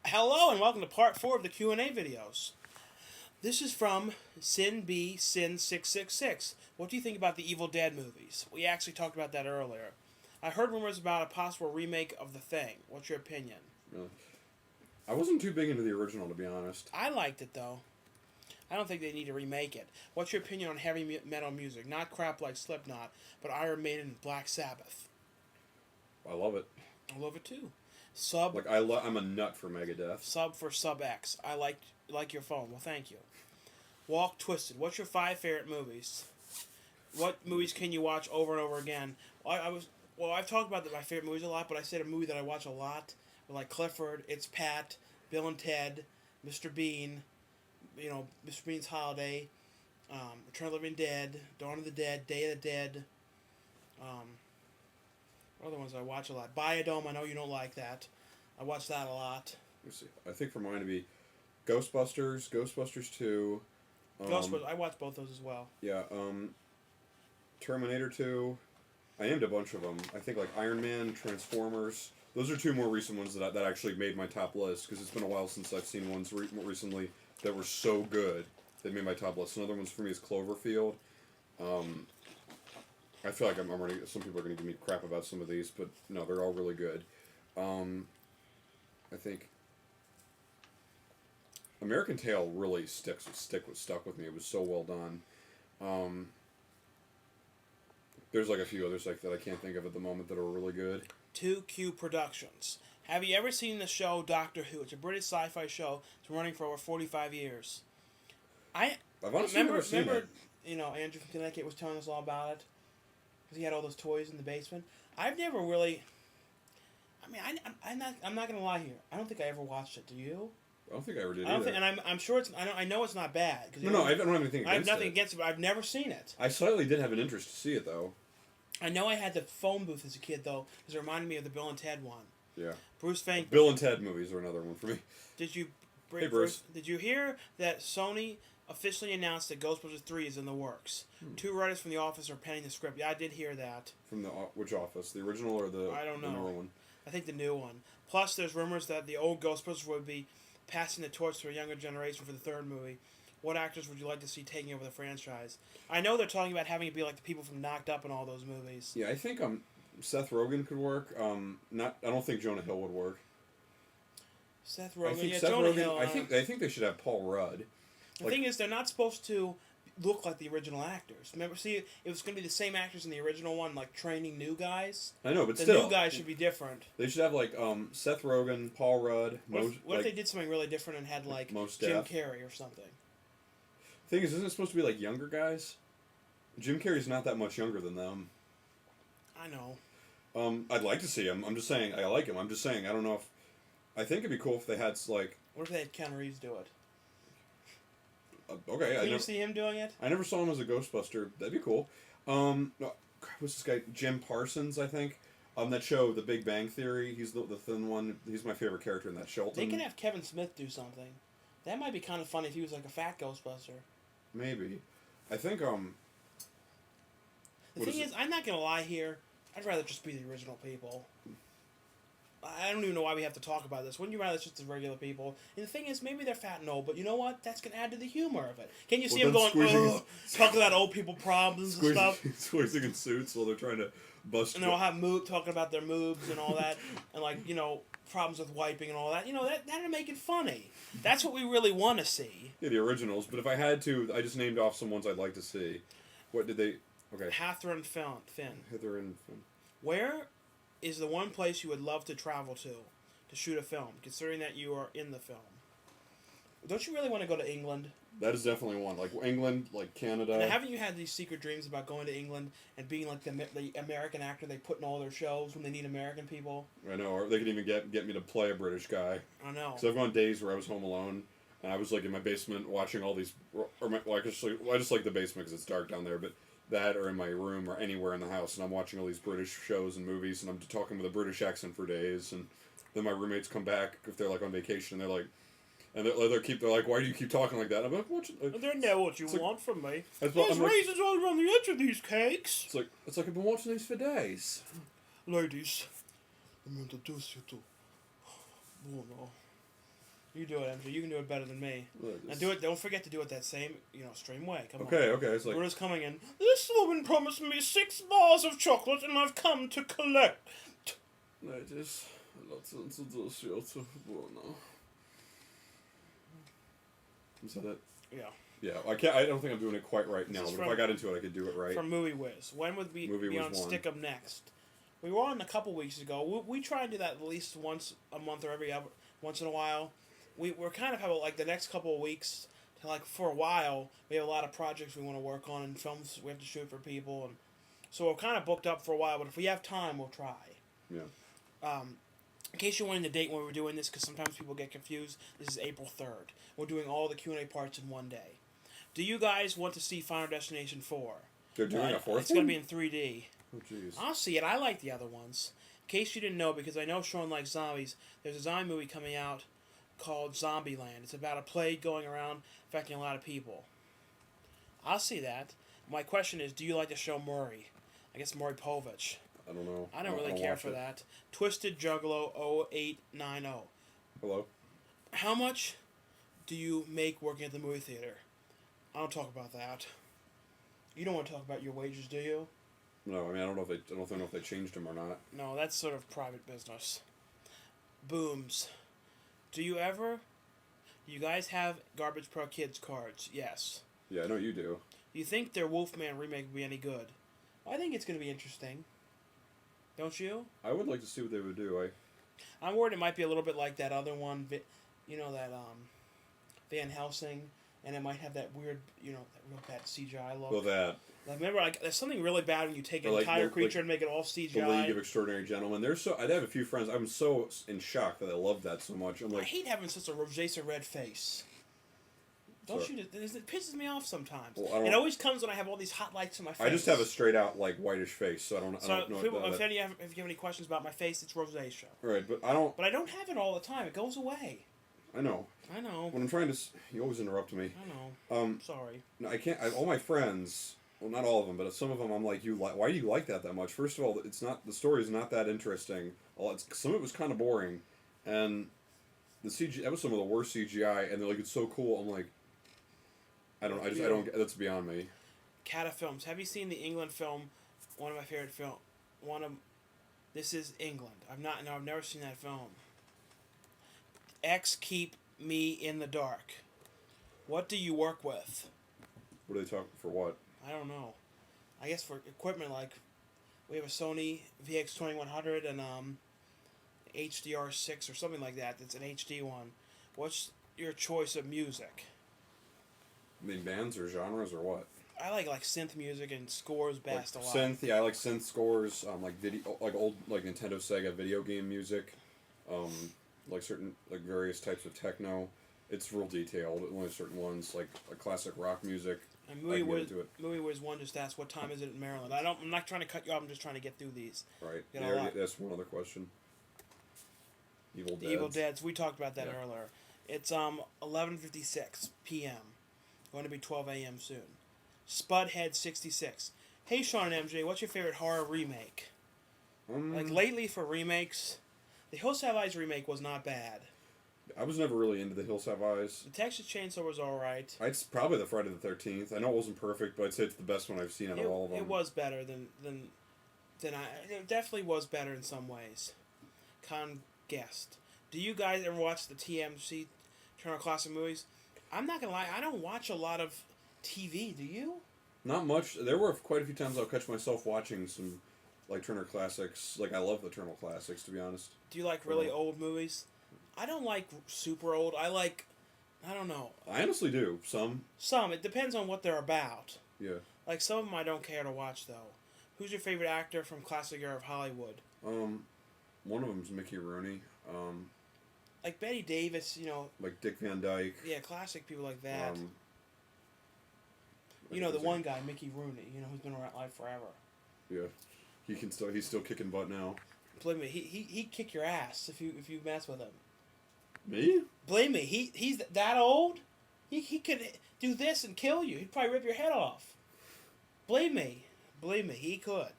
Hello and welcome to part 4 of the Q&A videos. This is from Sin666. What do you think about the Evil Dead movies? We actually talked about that earlier. I heard rumors about a possible remake of The Thing. What's your opinion? I wasn't too big into the original, to be honest. I liked it, though. I don't think they need to remake it. What's your opinion on heavy metal music? Not crap like Slipknot, but Iron Maiden and Black Sabbath. I love it. I love it, too. I'm a nut for Megadeth. Sub X. I like your phone. Well, thank you. Walk Twisted. What's your 5 favorite movies? What movies can you watch over and over again? I've talked about my favorite movies a lot, but I said a movie that I watch a lot, like Clifford, It's Pat, Bill and Ted, Mr. Bean, Mr. Bean's Holiday, Return of the Living Dead, Dawn of the Dead, Day of the Dead. Other ones I watch a lot. Biodome, I know you don't like that. I watch that a lot. Let's see. I think for mine to be Ghostbusters, Ghostbusters 2. Ghostbusters, I watch both those as well. Yeah, Terminator 2. I named a bunch of them. I think like Iron Man, Transformers. Those are 2 more recent ones that actually made my top list, because it's been a while since I've seen ones more recently that were so good they made my top list. Another one's for me is Cloverfield. I feel like some people are going to give me crap about some of these, but no, they're all really good. I think American Tail really stuck with me. It was so well done. There's like a few others like that I can't think of at the moment that are really good. 2Q Productions. Have you ever seen the show Doctor Who? It's a British sci-fi show. It's been running for over 45 years. I've honestly never seen it. Andrew from Connecticut was telling us all about it. Because he had all those toys in the basement. I've never really... I'm not going to lie here. I don't think I ever watched it. Do you? I don't think I ever did either. And I'm sure it's... I know it's not bad. No, I don't have anything against it. I have nothing against it, but I've never seen it. I slightly did have an interest to see it, though. I know I had the phone booth as a kid, though, because it reminded me of the Bill and Ted one. Yeah. Bruce Fink... Bill and Ted movies are another one for me. Hey, Bruce. Did you hear that Sony officially announced that Ghostbusters 3 is in the works? 2 writers from The Office are penning the script. Yeah, I did hear that. From which Office? The original or the I don't know. The newer one? I think the new one. Plus, there's rumors that the old Ghostbusters would be passing the torch to a younger generation for the 3rd movie. What actors would you like to see taking over the franchise? I know they're talking about having it be like the people from Knocked Up and all those movies. Yeah, I think Seth Rogen could work. I don't think Jonah Hill would work. Seth Rogen. I think Jonah Hill. I think they should have Paul Rudd. The thing is, they're not supposed to look like the original actors. Remember, it was going to be the same actors in the original one, like training new guys. I know, but the still, new guys should be different. They should have like Seth Rogen, Paul Rudd. What if they did something really different and had like Jim Carrey or something? Thing is, isn't it supposed to be like younger guys? Jim Carrey's not that much younger than them. I know. I'd like to see him. I'm just saying I like him. I'm just saying I don't know if. I think it'd be cool if they had like. What if they had Keanu Reeves do it? Okay. Can you see him doing it? I never saw him as a Ghostbuster. That'd be cool. What's this guy? Jim Parsons, I think. That show, The Big Bang Theory. He's the thin one. He's my favorite character in that show. They can have Kevin Smith do something. That might be kind of funny if he was like a fat Ghostbuster. Maybe. I think, The thing is, I'm not going to lie here. I'd rather just be the original people. I don't even know why we have to talk about this. Wouldn't you rather it's just the regular people? And the thing is, maybe they're fat and old, but you know what? That's going to add to the humor of it. Can you see them going, talking about old people problems and stuff? Squeezing in suits while they're trying to bust. And they'll have talking about their moves and all that. And problems with wiping and all that. That'll make it funny. That's what we really want to see. Yeah, the originals. But if I had to, I just named off some ones I'd like to see. What did they... Okay. Hathor and Finn. Hathor and Finn. Where is the one place you would love to travel to shoot a film, considering that you are in the film? Don't you really want to go to England? That is definitely one. Like England, like Canada. Now, haven't you had these secret dreams about going to England and being like the American actor they put in all their shows when they need American people? I know, or they could even get me to play a British guy. I know. Because I've gone days where I was home alone, and I was like in my basement watching all these... I just like the basement because it's dark down there, but... That or in my room or anywhere in the house, and I'm watching all these British shows and movies, and I'm talking with a British accent for days, and then my roommates come back if they're like on vacation, and they're like, they're like, why do you keep talking like that? I'm like, what? I don't know what you want from me. There's raisins all around the edge of these cakes. It's like I've been watching these for days. Ladies, let me introduce you to Bruno. You do it, MJ. You can do it better than me. Now do it. Don't forget to do it that same, stream way. Come on. Okay. It's like Buddha's coming in. This woman promised me 6 bars of chocolate, and I've come to collect. Is that it? Yeah. Yeah, I don't think I'm doing it quite right now. But if I got into it, I could do it right. From Movie Wiz. When would we Movie be Wiz on one. Stick 'em Next? We were on a couple weeks ago. We try and do that at least once a month or once in a while. We're kind of have like the next couple of weeks. Like for a while, we have a lot of projects we want to work on and films we have to shoot for people, and so we're kind of booked up for a while. But if we have time, we'll try. Yeah. In case you're wanting the date when we're doing this, because sometimes people get confused, this is April 3rd. We're doing all the Q&A parts in one day. Do you guys want to see Final Destination 4? They're doing a fourth It's going to be in 3D. Oh, jeez. I'll see it. I like the other ones. In case you didn't know, because I know Shawn likes zombies, there's a zombie movie coming out called Zombieland. It's about a plague going around affecting a lot of people. I'll see that. My question is, do you like the show Maury? I guess Maury Povich. I don't know. I don't really care for that. Twisted Juggalo 0890. Hello? How much do you make working at the movie theater? I don't talk about that. You don't want to talk about your wages, do you? No, I mean I don't know if they changed them or not. No, that's sort of private business. Booms. Do you guys have Garbage Pro Kids cards? Yes. Yeah, I know you do. Do you think their Wolfman remake would be any good? I think it's going to be interesting. Don't you? I would like to see what they would do. I'm worried it might be a little bit like that other one, that Van Helsing, and it might have that weird, that real bad CGI look. Well, that. Remember, there's something really bad when you take an Or entire creature and make it all CGI. The League of Extraordinary Gentlemen. I'd have a few friends. I'm so in shock that I love that so much. I'm like, I hate having such a rosacea red face. Don't you? It pisses me off sometimes. Well, it always comes when I have all these hot lights on my face. I just have a straight out whitish face, so I don't know. If you have any questions about my face, it's rosacea. Right, but I don't. But I don't have it all the time. It goes away. I know. When I'm trying to, you always interrupt me. I know. Sorry. No, I can't. All my friends. Well, not all of them, but some of them. I'm like, why do you like that much? First of all, it's not. The story is not that interesting. Some of it was kind of boring, and the CGI. That was some of the worst CGI, and they're like, it's so cool. I'm like. I don't. That's beyond me. Cata Films. Have you seen the England film? One of my favorite film. This is England. I've never seen that film. X Keep Me in the Dark. What do you work with? What are they talking for? What? I don't know. I guess for equipment, like we have a Sony VX2100 and HDR6 or something like that. That's an HD one. What's your choice of music? I mean, bands or genres or what? I like synth music and scores best a lot. Synth, yeah, I like synth scores. Like video, like old Nintendo, Sega video game music. Like various types of techno. It's real detailed. Only certain ones like classic rock music. And Movie Wiz one just asked, "What time is it in Maryland?" I'm not trying to cut you off. I'm just trying to get through these. Right. That's one other question. Evil Deads. We talked about that earlier. It's 11:56 p.m. Going to be 12 a.m. soon. Spudhead 66. Hey Shawn and MJ, what's your favorite horror remake? Like lately for remakes, the Hills Have Eyes remake was not bad. I was never really into the Hills Have Eyes. The Texas Chainsaw was alright. It's probably the Friday the 13th. I know it wasn't perfect, but I'd say it's the best one I've seen out of all of them. It was better than it definitely was better in some ways. Guest. Do you guys ever watch the TMC Turner Classic Movies? I'm not gonna lie, I don't watch a lot of TV. Do you? Not much. There were quite a few times I'll catch myself watching some Turner Classics. I love the Turner Classics, to be honest. Do you like really old movies? I don't like super old. I don't know. I honestly do. Some. It depends on what they're about. Yeah. Some of them I don't care to watch though. Who's your favorite actor from classic era of Hollywood? One of them's Mickey Rooney. Like Betty Davis, Like Dick Van Dyke. Yeah, classic people like that. The one guy, Mickey Rooney, who's been around life forever. Yeah. He's still kicking butt now. Believe me, he'd kick your ass if you mess with him. Me? Believe me, he's that old. He could do this and kill you. He'd probably rip your head off. Believe me, he could.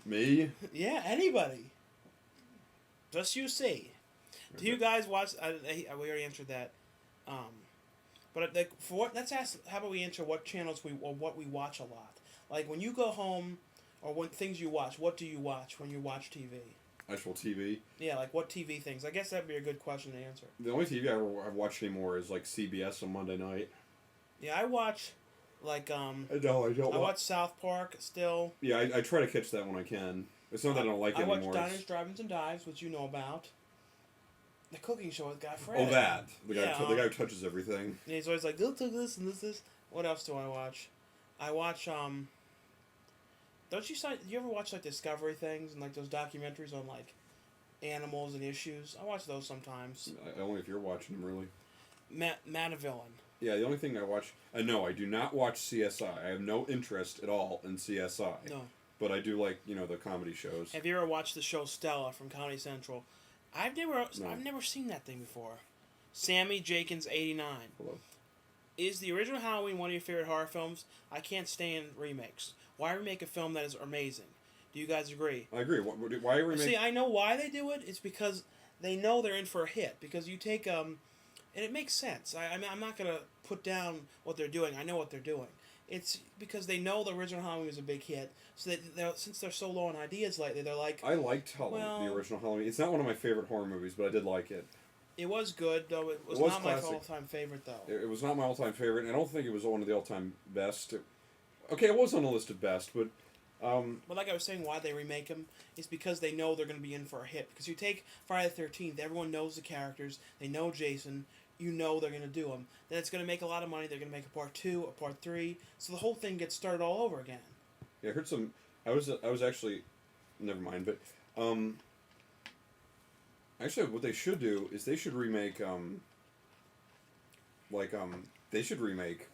Me? Yeah, anybody. Just you see. Do you guys watch? We already answered that. But like for what, let's ask. How about we answer what channels what we watch a lot? Like when you go home, or when things you watch. What do you watch when you watch TV? Actual TV. Yeah, like what TV things? I guess that'd be a good question to answer. The only TV I watch anymore is like CBS on Monday night. Yeah, I watch like No, I don't. I watch South Park still. Yeah, I try to catch that when I can. It's not that I don't like it I anymore. watch Diners, Drive-Ins, and Dives, which you know about. The cooking show with Guy Fred. Oh, that the guy Yeah, the guy who touches everything. And he's always like, "They'll do this and this." What else do I watch? I watch Don't you you ever watch like Discovery things and like those documentaries on like animals and issues? I watch those sometimes. Only if you're watching them, really. Matt a Villain. Yeah, the only thing I watch. No, I do not watch CSI. I have no interest at all in CSI. No. But I do like the comedy shows. Have you ever watched the show Stella from Comedy Central? I've never seen that thing before. Sammy Jenkins 89. Hello. Is the original Halloween one of your favorite horror films? I can't stand remakes. Why remake a film that is amazing? Do you guys agree? I agree. Why remake? See, I know why they do it. It's because they know they're in for a hit. Because you take and it makes sense. I mean, I'm not gonna put down what they're doing. I know what they're doing. It's because they know the original Halloween was a big hit. So since they're so low on ideas lately, they're like, I liked Halloween, the original Halloween. It's not one of my favorite horror movies, but I did like it. It was good, though. It was not my all-time favorite, though. It was not my all-time favorite, and I don't think it was one of the all-time best. Okay, it was on the list of best, but... But like I was saying, why they remake them is because they know they're going to be in for a hit. Because you take Friday the 13th, everyone knows the characters, they know Jason, you know they're going to do them. Then it's going to make a lot of money, they're going to make a part 2, a part 3, so the whole thing gets started all over again. Yeah, I heard some... I was actually... Never mind, but... Actually, what they should do is they should remake, they should remake...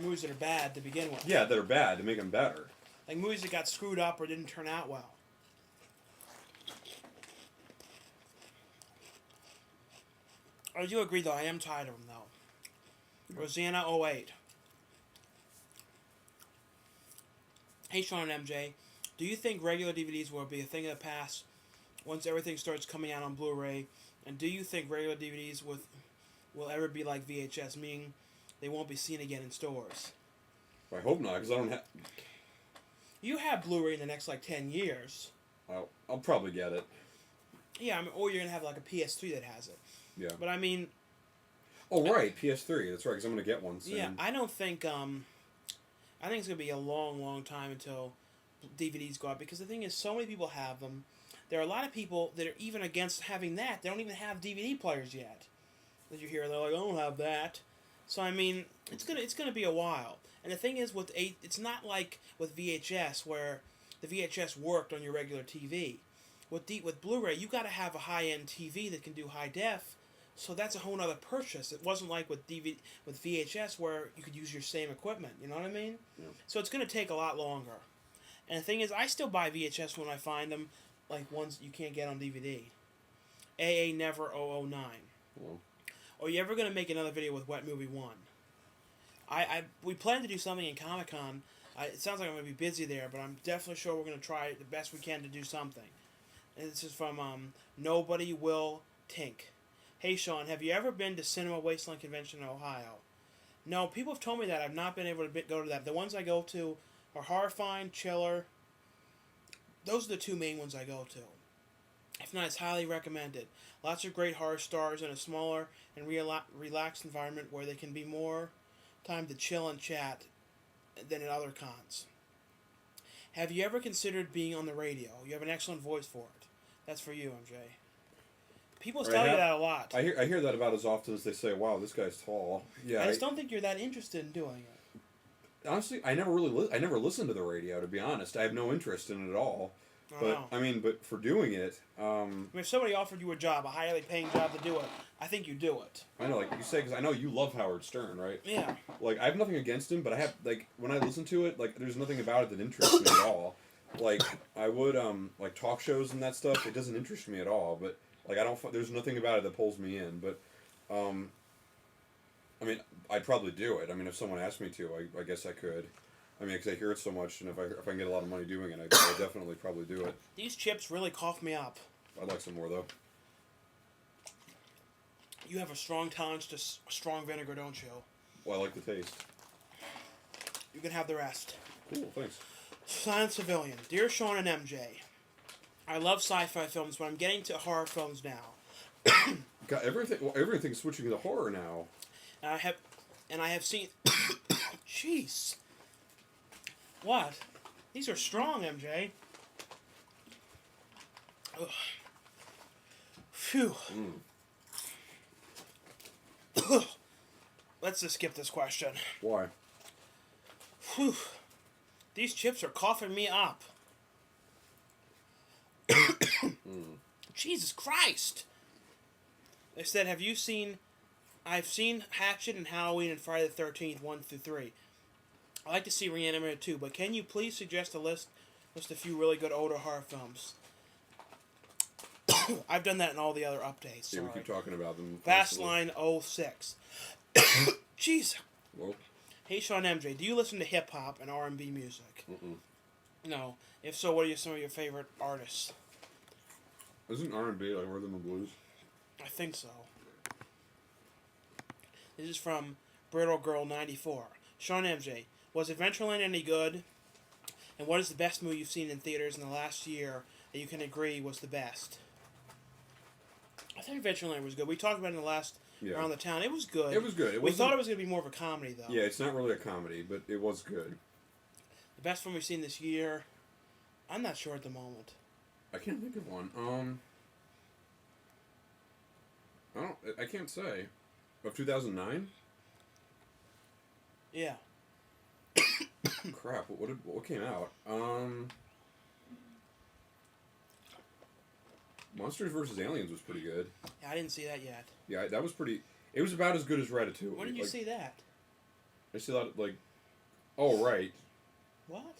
Movies that are bad to begin with. Yeah, that are bad, to make them better. Like movies that got screwed up or didn't turn out well. I do agree, though, I am tired of them, though. Rosanna 08. Hey, Shawn and MJ. Do you think regular DVDs will be a thing of the past once everything starts coming out on Blu-ray? And do you think regular DVDs will ever be like VHS, meaning they won't be seen again in stores? I hope not, because I don't have... You have Blu-ray in the next, 10 years. I'll probably get it. Yeah, I mean, or you're going to have, a PS3 that has it. Yeah. But, I mean... Oh, right, PS3. That's right, because I'm going to get one soon. Yeah, I don't think, I think it's going to be a long, long time until DVDs go out, because the thing is, so many people have them. There are a lot of people that are even against having that. They don't even have DVD players yet. That you hear, they're like, I don't have that. So, I mean, it's gonna be a while. And the thing is, it's not like with VHS, where the VHS worked on your regular TV. With Blu-ray, you got to have a high-end TV that can do high def. So that's a whole other purchase. It wasn't like with VHS, where you could use your same equipment. You know what I mean? Yeah. So it's gonna take a lot longer. And the thing is, I still buy VHS when I find them, like ones you can't get on DVD. AA Never 009. Well. Are you ever gonna make another video with Wet Movie 1? We plan to do something in Comic-Con. It sounds like I'm going to be busy there, but I'm definitely sure we're going to try the best we can to do something. And this is from Nobody Will Tink. Hey, Shawn, have you ever been to Cinema Wasteland Convention in Ohio? No, people have told me that. I've not been able to go to that. The ones I go to are Horrifying, Chiller. Those are the two main ones I go to. If not, it's highly recommended. Lots of great horror stars in a smaller and relaxed environment where there can be more time to chill and chat than at other cons. Have you ever considered being on the radio? You have an excellent voice for it. That's for you, MJ. People tell you that a lot. I hear that about as often as they say, "Wow, this guy's tall." Yeah, I just don't think you're that interested in doing it. Honestly, I never listened to the radio. To be honest, I have no interest in it at all. But but for doing it, if somebody offered you a job, a highly paying job to do it, I think you do it. I know, like you say, because I know you love Howard Stern, right? Yeah. Like I have nothing against him, but I have when I listen to it, there's nothing about it that interests me at all. Like I would like talk shows and that stuff. It doesn't interest me at all. But I don't. There's nothing about it that pulls me in. But I mean, I'd probably do it. I mean, if someone asked me to, I guess I could. I mean, because I hear it so much, and if I can get a lot of money doing it, I definitely probably do it. These chips really cough me up. I'd like some more, though. You have a strong tolerance to strong vinegar, don't you? Well, I like the taste. You can have the rest. Cool, thanks. Silent Civilian. Dear Shawn and MJ, I love sci-fi films, but I'm getting to horror films now. Got everything. Well, everything's switching to horror now. And I have seen. Jeez. What? These are strong, MJ. Ugh. Phew. Let's just skip this question. Why? Whew. These chips are coughing me up. Jesus Christ! They said, have you seen... I've seen Hatchet and Halloween and Friday the 13th, 1 through 3. I like to see Reanimator 2, but can you please suggest list a few really good older horror films? I've done that in all the other updates. Yeah, we keep talking about them. Fastline 06. Jeez. Well. Hey, Shawn MJ, do you listen to hip-hop and R&B music? No. If so, what are some of your favorite artists? Isn't R&B like rhythm and blues? I think so. This is from Brittle Girl 94. Shawn MJ, was Adventureland any good? And what is the best movie you've seen in theaters in the last year that you can agree was the best? I think Adventureland was good. We talked about it in the last Around the Town. It was good. It was good. We thought it was going to be more of a comedy, though. Yeah, it's not really a comedy, but it was good. The best film we've seen this year? I'm not sure at the moment. I can't think of one. I can't say. Of 2009? Yeah. Crap, what came out? Monsters vs. Aliens was pretty good. Yeah, I didn't see that yet. Yeah, that was pretty... It was about as good as Ratatouille. When did you see that? I see that, Oh, right. What?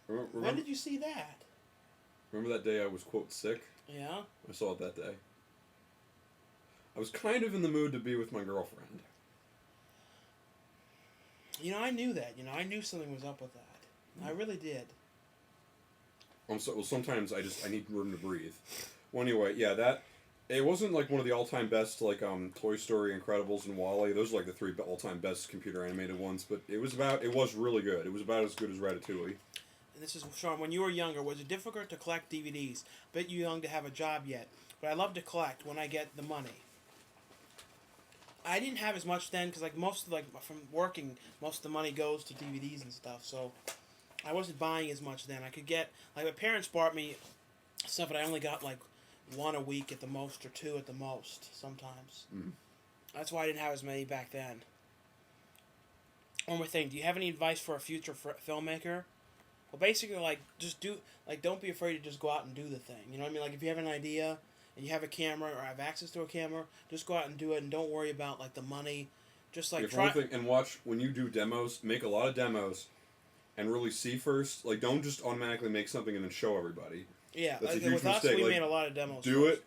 Remember, When did you see that? Remember that day I was, quote, sick? Yeah? I saw it that day. I was kind of in the mood to be with my girlfriend. I knew that. I knew something was up with that. I really did. Well, sometimes I need room to breathe. Well, anyway, yeah, it wasn't like one of the all-time best, Toy Story, Incredibles, and WALL-E. Those are like the 3 all-time best computer animated ones, but it was really good. It was about as good as Ratatouille. And this is, Shawn, when you were younger, was it difficult to collect DVDs? Bet you're young to have a job yet, but I love to collect when I get the money. I didn't have as much then, because from working, most of the money goes to DVDs and stuff, so I wasn't buying as much then. I could get, my parents bought me stuff, but I only got, 1 a week at the most, or 2 at the most, sometimes. That's why I didn't have as many back then. One more thing, do you have any advice for a future filmmaker? Well, basically, just do, don't be afraid to just go out and do the thing, you know what I mean? If you have an idea, and you have a camera, or have access to a camera, just go out and do it, and don't worry about, the money. Just, try... And watch, when you do demos, make a lot of demos, and really see first. Don't just automatically make something and then show everybody. Yeah, that's a huge with mistake. Us, we made a lot of demos. Do it,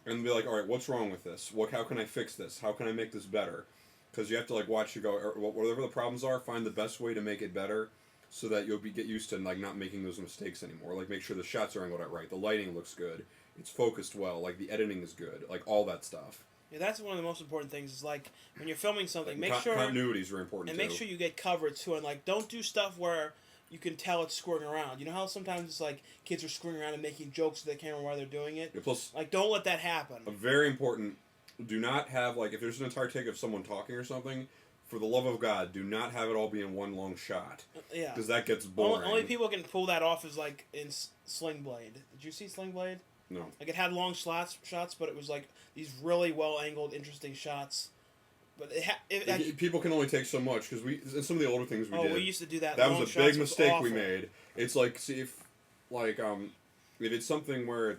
and be like, all right, what's wrong with this? How can I fix this? How can I make this better? Because you have to watch you go, whatever the problems are, find the best way to make it better, so that you'll get used to not making those mistakes anymore. Make sure the shots are angled out right, the lighting looks good, it's focused well, the editing is good, all that stuff. Yeah, that's one of the most important things. Is when you're filming something, make sure continuity is very important, and make sure you get covered too, and don't do stuff where you can tell it's screwing around. You know how sometimes it's kids are screwing around and making jokes to the camera while they're doing it? Yeah, plus, don't let that happen. A very important, do not have, if there's an entire take of someone talking or something, for the love of God, do not have it all be in one long shot. Yeah. Because that gets boring. Only people can pull that off is in Sling Blade. Did you see Sling Blade? No. It had long shots, but it was these really well-angled, interesting shots. But people can only take so much, because in some of the older things we did. We used to do that. That was a big mistake we made. It's see if it's something where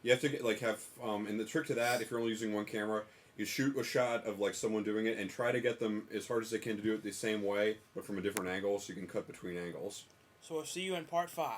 you have to have and the trick to that, if you're only using one camera, you shoot a shot of someone doing it and try to get them as hard as they can to do it the same way, but from a different angle, so you can cut between angles. So we'll see you in part 5.